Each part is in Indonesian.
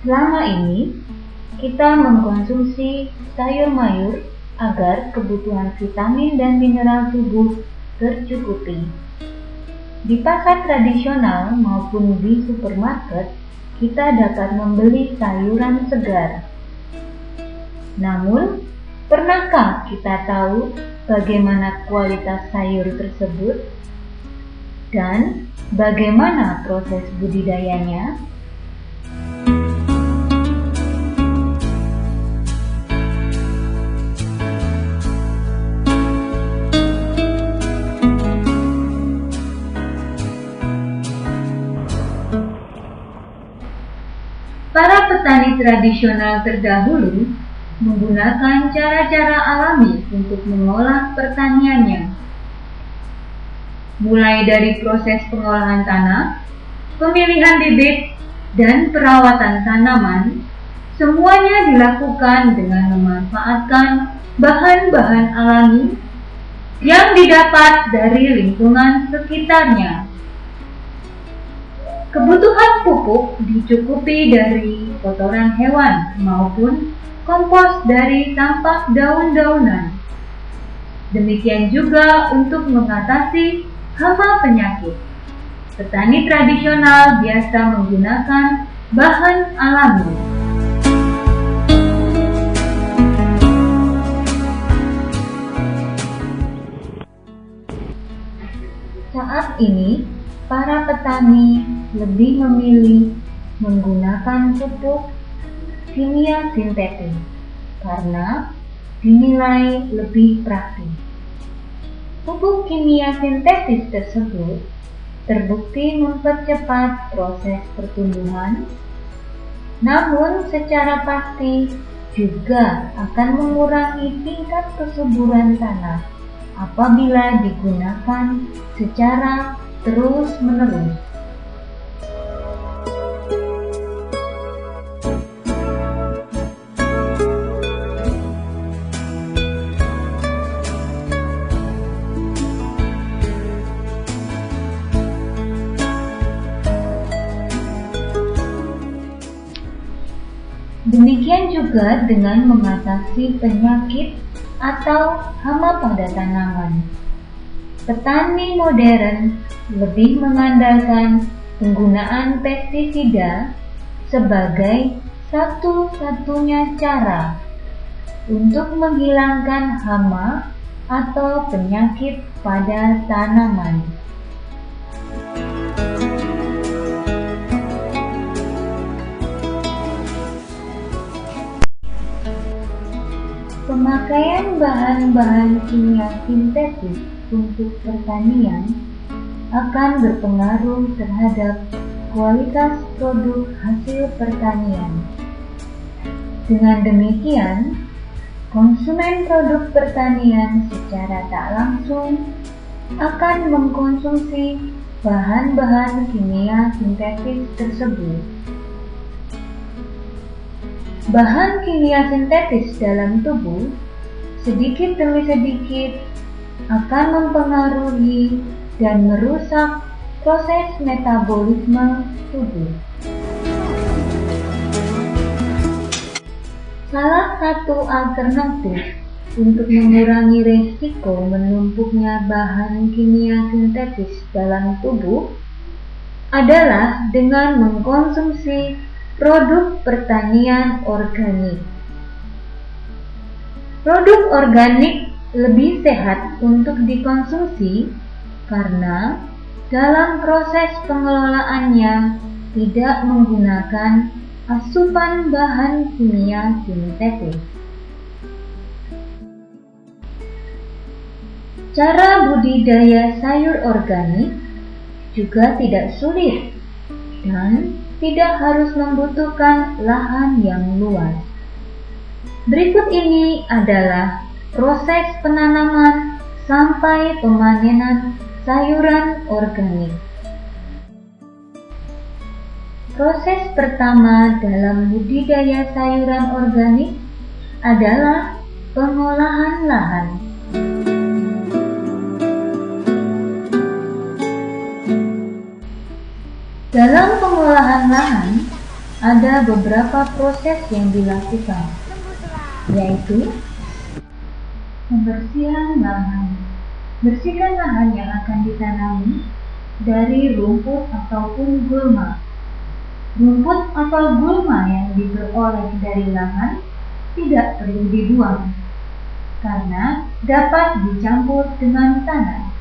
Selama ini, kita mengkonsumsi sayur mayur agar kebutuhan vitamin dan mineral tubuh tercukupi. Di pasar tradisional maupun di supermarket, kita dapat membeli sayuran segar. Namun, pernahkah kita tahu bagaimana kualitas sayur tersebut dan bagaimana proses budidayanya? Para petani tradisional terdahulu menggunakan cara-cara alami untuk mengolah pertaniannya. Mulai dari proses pengolahan tanah, pemilihan bibit, dan perawatan tanaman, semuanya dilakukan dengan memanfaatkan bahan-bahan alami yang didapat dari lingkungan sekitarnya. Kebutuhan pupuk dicukupi dari kotoran hewan maupun kompos dari sampah daun-daunan. Demikian juga untuk mengatasi hama penyakit. Petani tradisional biasa menggunakan bahan alami. Saat ini, para petani lebih memilih menggunakan pupuk kimia sintetis karena dinilai lebih praktis. Pupuk kimia sintetis tersebut terbukti mempercepat proses pertumbuhan, namun secara pasti juga akan mengurangi tingkat kesuburan tanah apabila digunakan secara terus-menerus. Demikian juga dengan mengatasi penyakit atau hama pada tanaman. Petani modern lebih mengandalkan penggunaan pestisida sebagai satu-satunya cara untuk menghilangkan hama atau penyakit pada tanaman. Pemakaian bahan-bahan kimia sintetis untuk pertanian akan berpengaruh terhadap kualitas produk hasil pertanian. Dengan demikian, konsumen produk pertanian secara tak langsung akan mengkonsumsi bahan-bahan kimia sintetis tersebut. Bahan kimia sintetis dalam tubuh sedikit demi sedikit akan mempengaruhi dan merusak proses metabolisme tubuh. Salah satu alternatif untuk mengurangi resiko menumpuknya bahan kimia sintetis dalam tubuh adalah dengan mengkonsumsi produk pertanian organik. Produk organik lebih sehat untuk dikonsumsi karena dalam proses pengelolaannya tidak menggunakan asupan bahan kimia sintetis. Cara budidaya sayur organik juga tidak sulit dan tidak harus membutuhkan lahan yang luas. Berikut ini adalah proses penanaman sampai pemanenan sayuran organik. Proses pertama dalam budidaya sayuran organik adalah pengolahan lahan. Dalam pengolahan lahan, ada beberapa proses yang dilakukan, yaitu pembersihan lahan. Bersihkan lahan yang akan ditanami dari rumput ataupun gulma. Rumput atau gulma yang diperoleh dari lahan tidak perlu dibuang, karena dapat dicampur dengan tanah.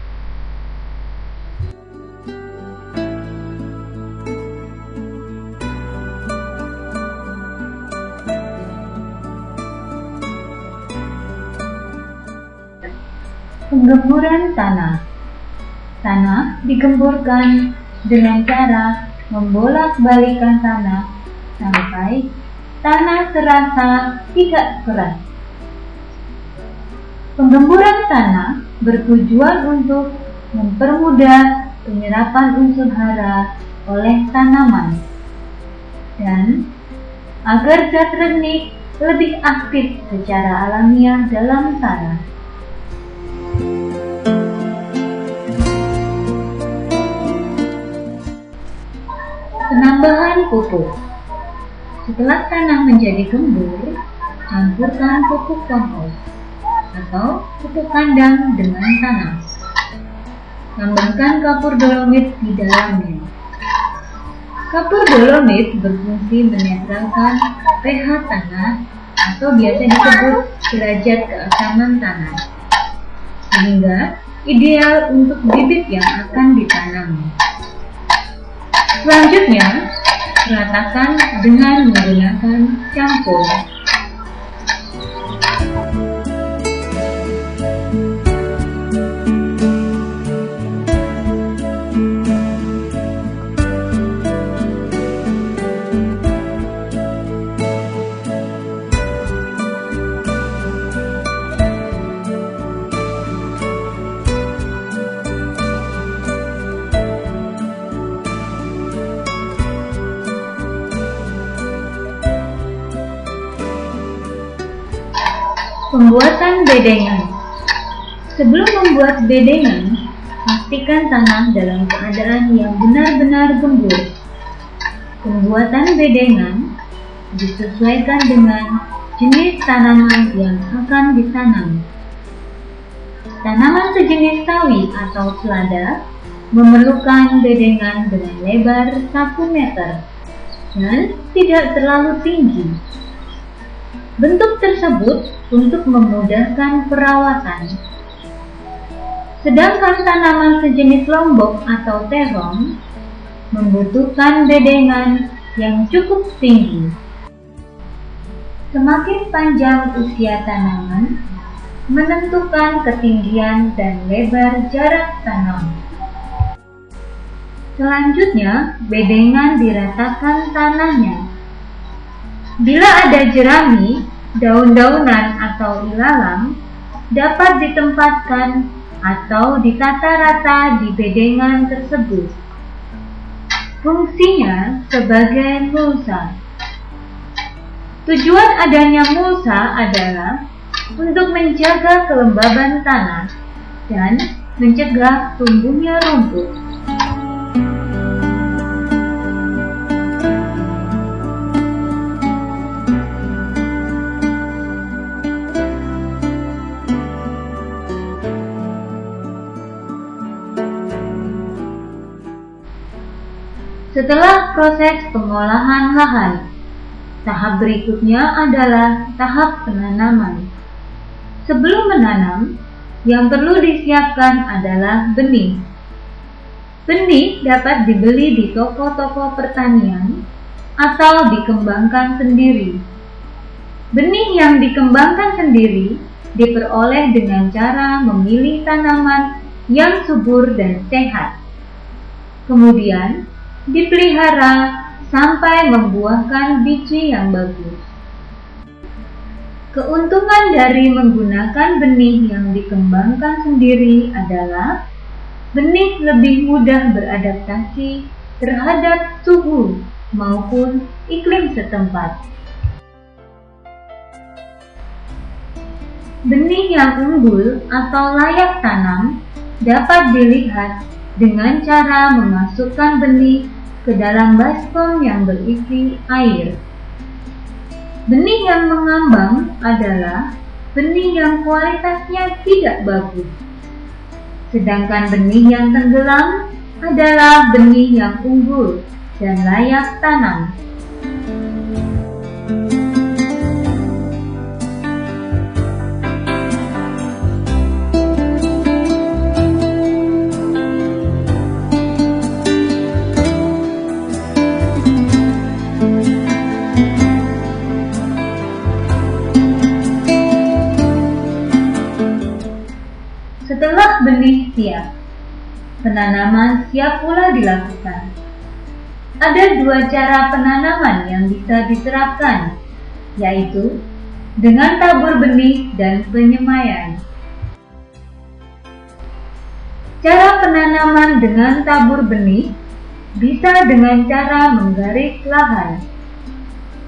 Penggemburan tanah. Tanah digemburkan dengan cara membolak-balikan tanah sampai tanah terasa tidak keras. Penggemburan tanah bertujuan untuk mempermudah penyerapan unsur hara oleh tanaman dan agar zat renik lebih aktif secara alamiah dalam tanah. Penambahan pupuk. Setelah tanah menjadi gembur, campurkan pupuk kompos atau pupuk kandang dengan tanah. Tambahkan kapur dolomit di dalamnya. Kapur dolomit berfungsi menetralkan pH tanah atau biasa disebut derajat keasaman tanah, sehingga ideal untuk bibit yang akan ditanam. Selanjutnya, ratakan dengan menggunakan campur. Pembuatan bedengan. Sebelum membuat bedengan, pastikan tanah dalam keadaan yang benar-benar gembur. Pembuatan bedengan disesuaikan dengan jenis tanaman yang akan ditanam. Tanaman sejenis sawi atau selada memerlukan bedengan dengan lebar 1 meter dan tidak terlalu tinggi. Bentuk tersebut untuk memudahkan perawatan. Sedangkan tanaman sejenis lombok atau terong membutuhkan bedengan yang cukup tinggi. Semakin panjang usia tanaman, menentukan ketinggian dan lebar jarak tanam. Selanjutnya, bedengan diratakan tanahnya. Bila ada jerami, daun-daunan atau ilalang, dapat ditempatkan atau ditata rata di bedengan tersebut. Fungsinya sebagai mulsa. Tujuan adanya mulsa adalah untuk menjaga kelembaban tanah dan mencegah tumbuhnya rumput. Setelah proses pengolahan lahan, tahap berikutnya adalah tahap penanaman. Sebelum menanam, yang perlu disiapkan adalah benih. Benih dapat dibeli di toko-toko pertanian atau dikembangkan sendiri. Benih yang dikembangkan sendiri diperoleh dengan cara memilih tanaman yang subur dan sehat. Kemudian, dipelihara sampai membuahkan biji yang bagus. Keuntungan dari menggunakan benih yang dikembangkan sendiri adalah benih lebih mudah beradaptasi terhadap suhu maupun iklim setempat. Benih yang unggul atau layak tanam dapat dilihat dengan cara memasukkan benih ke dalam baskom yang berisi air. Benih yang mengambang adalah benih yang kualitasnya tidak bagus. Sedangkan benih yang tenggelam adalah benih yang unggul dan layak tanam. Setelah benih siap, penanaman siap pula dilakukan. Ada dua cara penanaman yang bisa diterapkan, yaitu dengan tabur benih dan penyemaian. Cara penanaman dengan tabur benih bisa dengan cara menggaris lahan,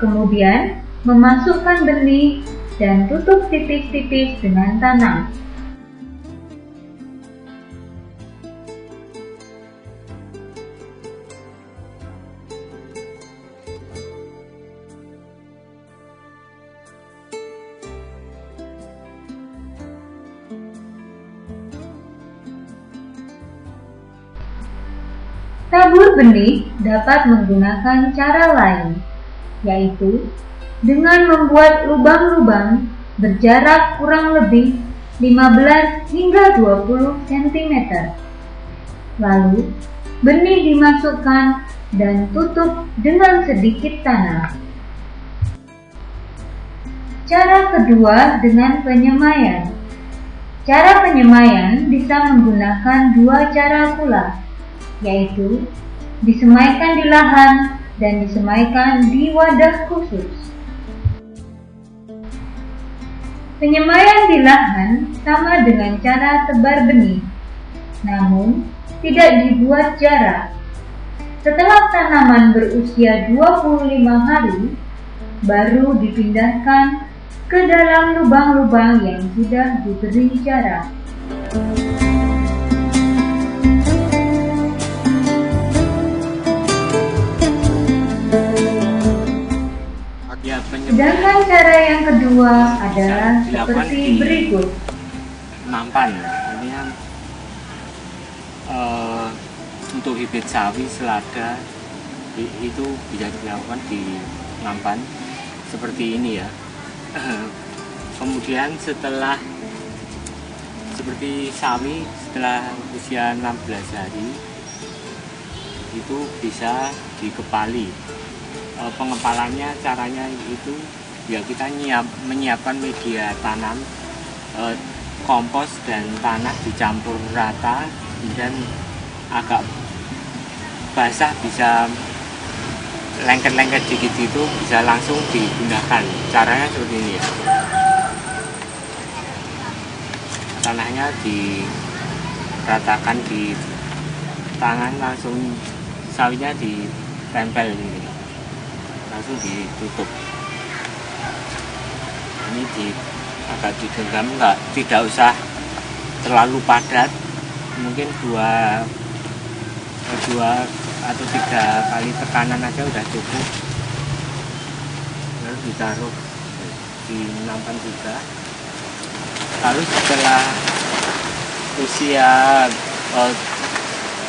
kemudian memasukkan benih dan tutup tipis-tipis dengan tanah. Tabur benih dapat menggunakan cara lain, yaitu dengan membuat lubang-lubang berjarak kurang lebih 15 hingga 20 cm. Lalu, benih dimasukkan dan tutup dengan sedikit tanah. Cara kedua dengan penyemaian. Cara penyemaian bisa menggunakan dua cara pula, yaitu disemaikan di lahan dan disemaikan di wadah khusus. Penyemaian di lahan sama dengan cara tebar benih, namun tidak dibuat jarak. Setelah tanaman berusia 25 hari, baru dipindahkan ke dalam lubang-lubang yang sudah diberi jarak. Sedangkan cara yang kedua adalah seperti berikut. Nampan, ini kan untuk bibit sawi, selada itu bisa dilakukan di nampan seperti ini ya. Kemudian setelah seperti sawi setelah usia 16 hari itu bisa dikepali. Pengepalannya caranya itu ya kita menyiapkan media tanam, kompos dan tanah dicampur rata, dan agak basah bisa lengket-lengket dikit itu bisa langsung digunakan. Caranya seperti ini ya. Tanahnya diratakan di tangan, langsung sawinya ditempel ini, langsung ditutup. Ini agak digenggam, tidak usah terlalu padat, mungkin dua atau 3 kali tekanan aja udah cukup. Lalu ditaruh di nampan juga. Lalu setelah usia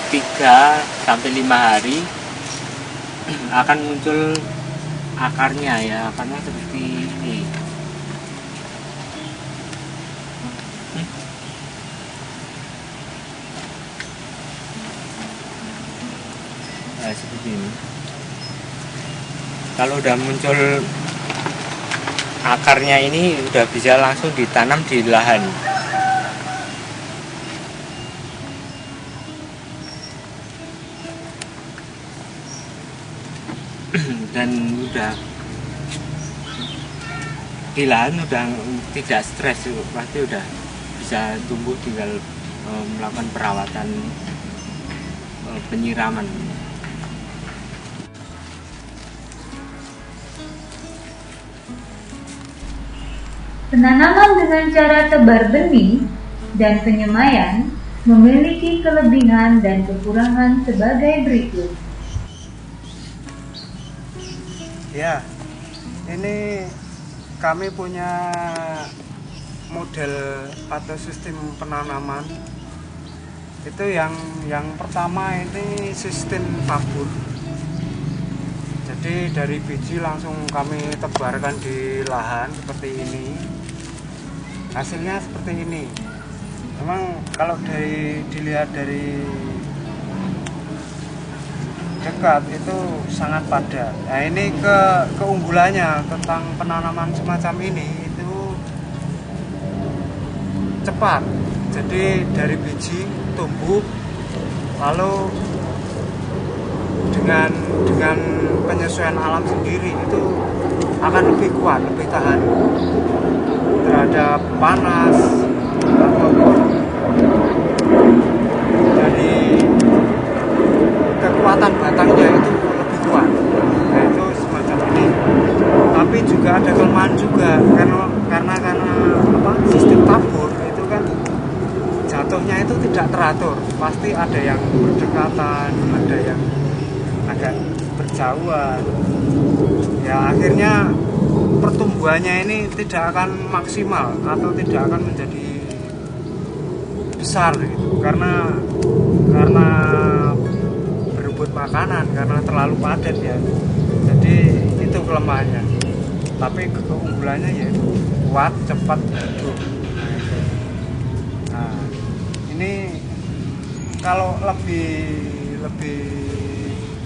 3 sampai 5 hari akan muncul akarnya ya, akarnya seperti ini. Nah, seperti ini. Kalau udah muncul akarnya ini udah bisa langsung ditanam di lahan. Dan udah di lahan udah tidak stres, pasti udah bisa tumbuh, tinggal melakukan perawatan penyiraman. Penanaman dengan cara tebar benih dan penyemaian memiliki kelebihan dan kekurangan sebagai berikut. Ya, ini kami punya model atau sistem penanaman. Itu yang pertama ini sistem tabur. Jadi dari biji langsung kami tebarkan di lahan seperti ini. Hasilnya seperti ini. Memang kalau dilihat dari dekat itu sangat padat. Nah, ini keunggulannya tentang penanaman semacam ini itu cepat. Jadi dari biji tumbuh, lalu dengan penyesuaian alam sendiri itu akan lebih kuat, lebih tahan terhadap panas ataupun dari kekuatan batangnya itu lebih kuat. Nah, itu semacam ini. Tapi juga ada kelemahan juga karena sistem tabur itu kan jatuhnya itu tidak teratur. Pasti ada yang berdekatan, ada yang agak berjauhan. Ya akhirnya pertumbuhannya ini tidak akan maksimal atau tidak akan menjadi besar gitu. Karena berebut makanan, karena terlalu padat ya. Jadi itu kelemahannya. Tapi keunggulannya yaitu kuat, cepat, hidup. Nah, ini kalau lebih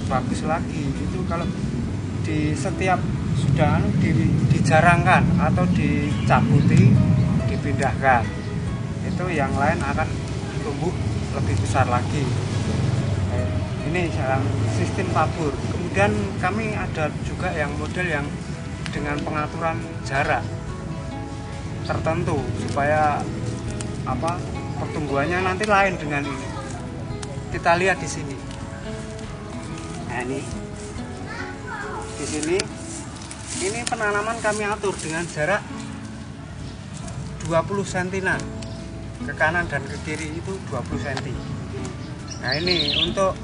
bagus lagi itu kalau di setiap sudah dijarangkan atau dicabuti, dipindahkan, itu yang lain akan tumbuh lebih besar lagi. Ini sistem tabur. Kemudian kami ada juga yang model yang dengan pengaturan jarak tertentu supaya pertumbuhannya nanti lain dengan ini. Kita lihat di sini. Nah, di sini ini penanaman kami atur dengan jarak 20 cm ke kanan dan ke kiri itu 20 cm. Nah, ini untuk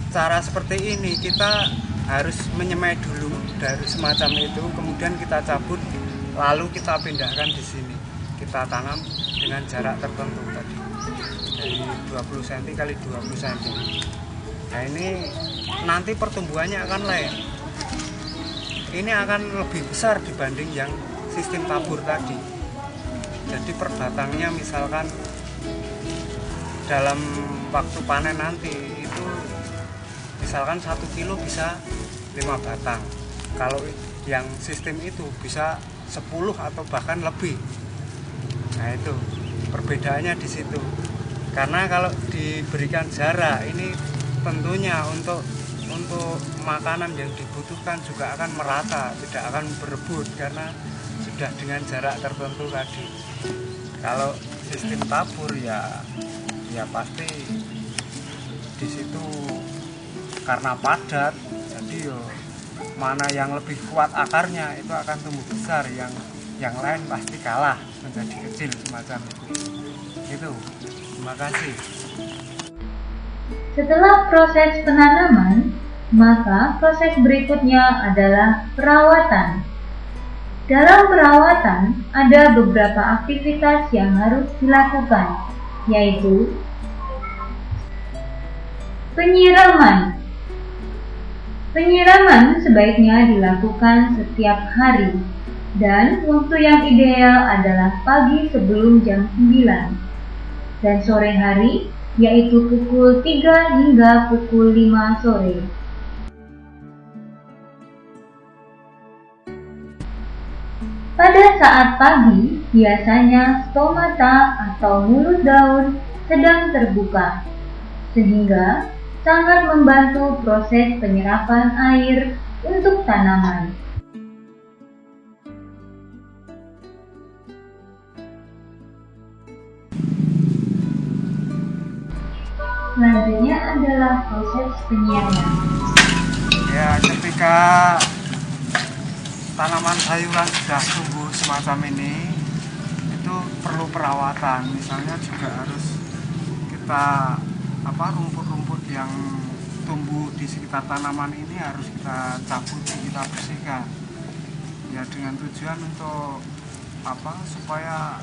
cara seperti ini kita harus menyemai dulu dari semacam itu, kemudian kita cabut, lalu kita pindahkan di sini. Kita tanam dengan jarak tertentu tadi dari 20 cm kali 20 cm. Nah, ini nanti pertumbuhannya akan lain. Ini akan lebih besar dibanding yang sistem tabur tadi. Jadi per batangnya misalkan dalam waktu panen nanti itu misalkan 1 kilo bisa 5 batang. Kalau yang sistem itu bisa 10 atau bahkan lebih. Nah, itu perbedaannya di situ. Karena kalau diberikan jarak ini tentunya untuk makanan yang dibutuhkan juga akan merata, tidak akan berebut karena sudah dengan jarak tertentu tadi. Kalau sistem tabur ya pasti di situ karena padat, jadi mana yang lebih kuat akarnya itu akan tumbuh besar, yang lain pasti kalah menjadi kecil semacam itu. Itu. Terima kasih. Setelah proses penanaman, maka proses berikutnya adalah perawatan. Dalam perawatan, ada beberapa aktivitas yang harus dilakukan, yaitu penyiraman. Penyiraman sebaiknya dilakukan setiap hari, dan waktu yang ideal adalah pagi sebelum jam 9, dan sore hari, yaitu pukul 3 hingga pukul 5 sore. Pada saat pagi, biasanya stomata atau mulut daun sedang terbuka, sehingga sangat membantu proses penyerapan air untuk tanaman. Selanjutnya adalah proses penyiangan. Ya, ketika tanaman sayuran sudah tumbuh semacam ini, itu perlu perawatan. Misalnya juga harus kita rumput-rumput yang tumbuh di sekitar tanaman ini harus kita cabut, kita kita bersihkan ya, dengan tujuan untuk supaya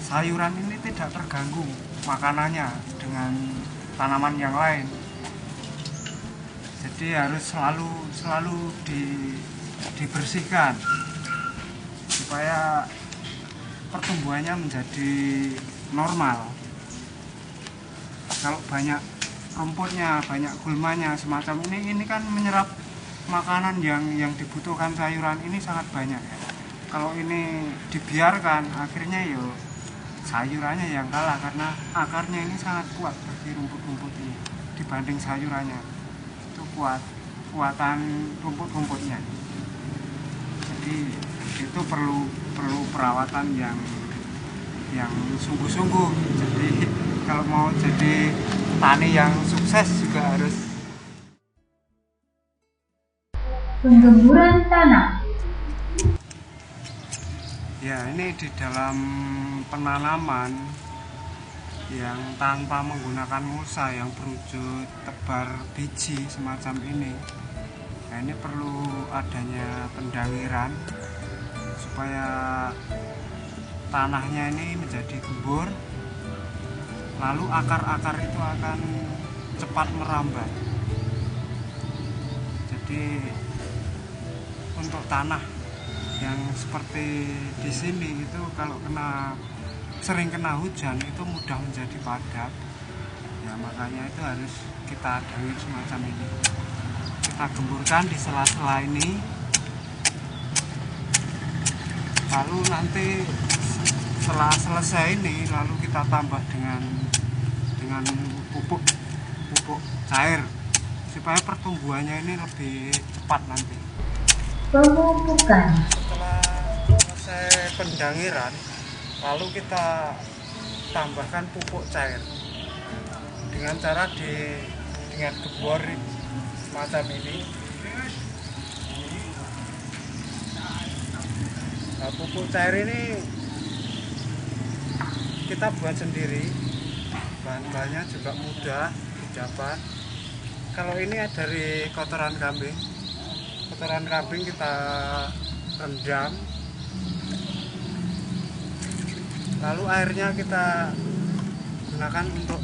sayuran ini tidak terganggu makanannya dengan tanaman yang lain. Jadi harus selalu dibersihkan supaya pertumbuhannya menjadi normal. Kalau banyak rumputnya, banyak gulmanya semacam ini kan menyerap makanan yang dibutuhkan sayuran ini sangat banyak ya. Kalau ini dibiarkan, akhirnya sayurannya yang kalah karena akarnya ini sangat kuat bagi rumput-rumput ini dibanding sayurannya. Itu kuatan rumput-rumputnya. Jadi itu perlu perawatan yang sungguh-sungguh. Jadi kalau mau jadi tani yang sukses juga harus penggemburan tanah. Ya, ini di dalam penanaman yang tanpa menggunakan mulsa yang berwujud tebar biji semacam ini. Nah, ini perlu adanya pendangiran supaya tanahnya ini menjadi gembur, lalu akar-akar itu akan cepat merambat. Jadi untuk tanah yang seperti di sini itu kalau sering kena hujan itu mudah menjadi padat. Ya, makanya itu harus kita dangir semacam ini. Kita gemburkan di sela-sela ini. Lalu nanti setelah selesai ini lalu kita tambah dengan pupuk cair supaya pertumbuhannya ini lebih cepat nanti. Pemupukan. Setelah selesai pendangiran lalu kita tambahkan pupuk cair dengan cara dengan gebor semacam ini. Nah, pupuk cair ini kita buat sendiri, bahan-bahannya juga mudah didapat. Kalau ini dari kotoran kambing kita rendam, lalu airnya kita gunakan untuk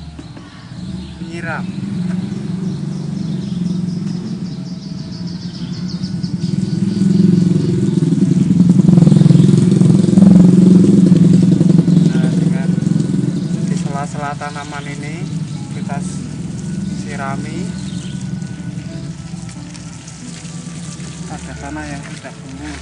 menyiram. Sela tanaman ini kita sirami. Ada tanah yang sudah gembur.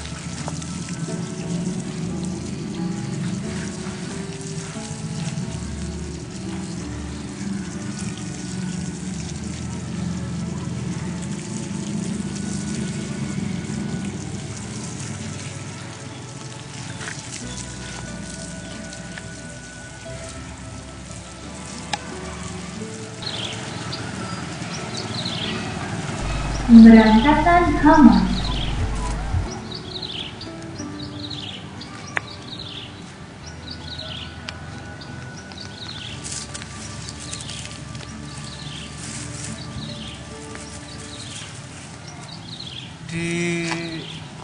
Pemberantasan hama. Di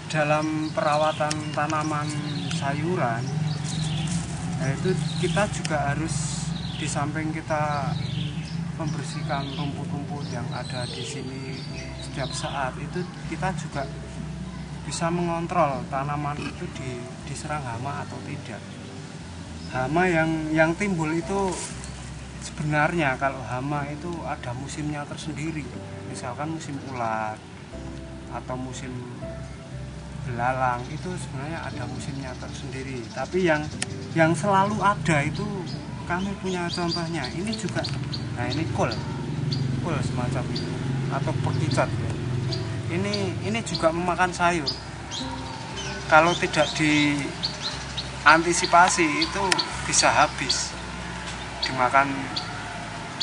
dalam perawatan tanaman sayuran, itu kita juga harus di samping kita membersihkan rumput-rumput yang ada di sini setiap saat, itu kita juga bisa mengontrol tanaman itu diserang hama atau tidak. Hama yang timbul itu sebenarnya kalau hama itu ada musimnya tersendiri, misalkan musim ulat atau musim belalang, itu sebenarnya ada musimnya tersendiri. Tapi yang selalu ada itu kami punya contohnya. Ini juga, nah ini kol semacam itu atau perkicot ya. Ini juga memakan sayur. Kalau tidak diantisipasi itu bisa habis dimakan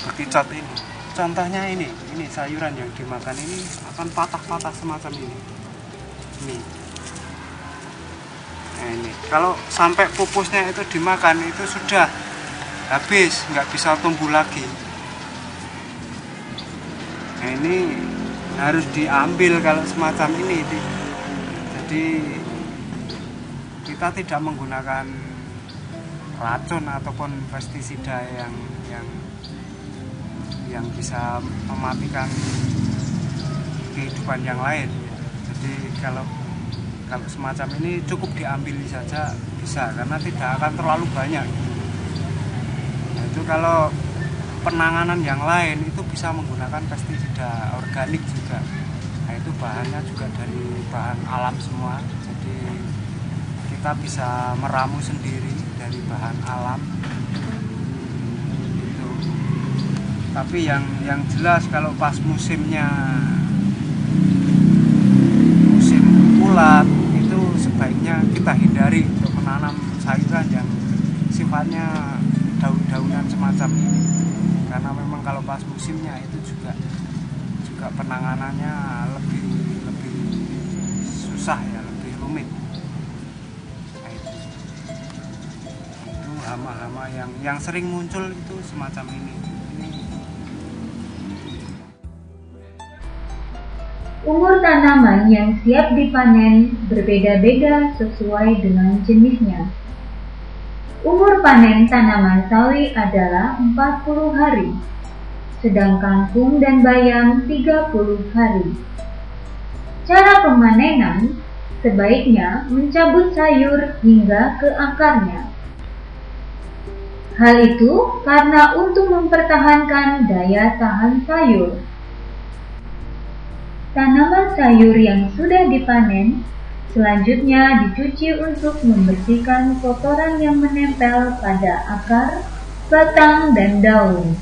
perkicot ini. Contohnya ini sayuran yang dimakan ini akan patah-patah semacam ini. Nah ini, kalau sampai pupusnya itu dimakan itu sudah habis, nggak bisa tumbuh lagi. Nah harus diambil kalau semacam ini. Jadi kita tidak menggunakan racun ataupun pestisida yang bisa mematikan kehidupan yang lain. Jadi kalau semacam ini cukup diambil saja bisa, karena tidak akan terlalu banyak. Nah, itu kalau penanganan yang lain itu bisa menggunakan pestisida organik juga. Nah, itu bahannya juga dari bahan alam semua. Jadi kita bisa meramu sendiri dari bahan alam. Itu. Tapi yang jelas kalau pas musim ulat itu sebaiknya kita hindari untuk menanam sayuran yang sifatnya daun-daunan semacam ini, karena memang kalau pas musimnya itu juga penanganannya lebih susah ya, lebih rumit. Nah, itu hama-hama yang sering muncul itu semacam ini. Umur tanaman yang siap dipanen berbeda-beda sesuai dengan jenisnya. Umur panen tanaman sawi adalah 40 hari, sedang kangkung dan bayam 30 hari. Cara pemanenan sebaiknya mencabut sayur hingga ke akarnya. Hal itu karena untuk mempertahankan daya tahan sayur. Tanaman sayur yang sudah dipanen selanjutnya dicuci untuk membersihkan kotoran yang menempel pada akar, batang, dan daun.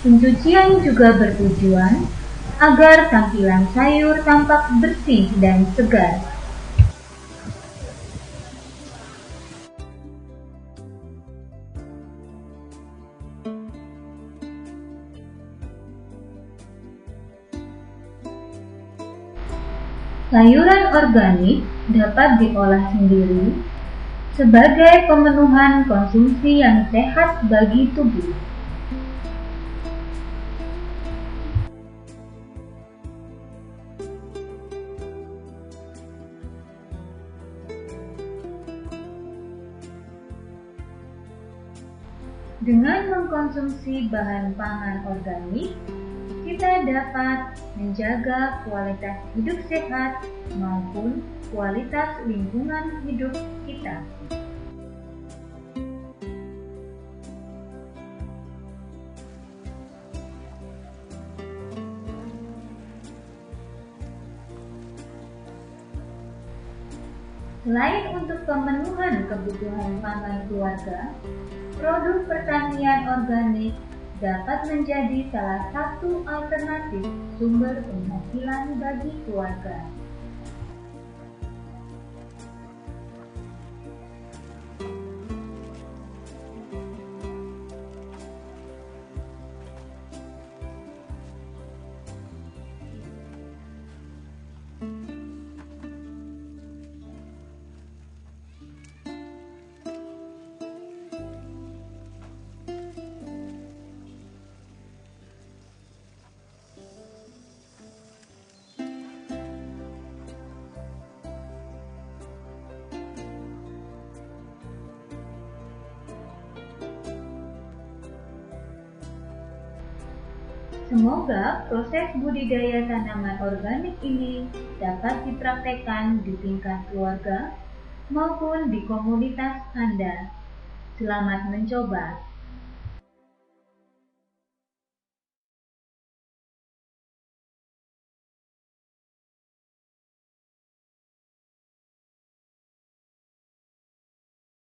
Pencucian juga bertujuan agar tampilan sayur tampak bersih dan segar. Sayuran organik dapat diolah sendiri sebagai pemenuhan konsumsi yang sehat bagi tubuh. Dengan mengkonsumsi bahan pangan organik, kita dapat menjaga kualitas hidup sehat maupun kualitas lingkungan hidup kita. Selain untuk pemenuhan kebutuhan pangan keluarga, produk pertanian organik dapat menjadi salah satu alternatif sumber penghasilan bagi keluarga. Semoga proses budidaya tanaman organik ini dapat dipraktekkan di tingkat keluarga maupun di komunitas Anda. Selamat mencoba.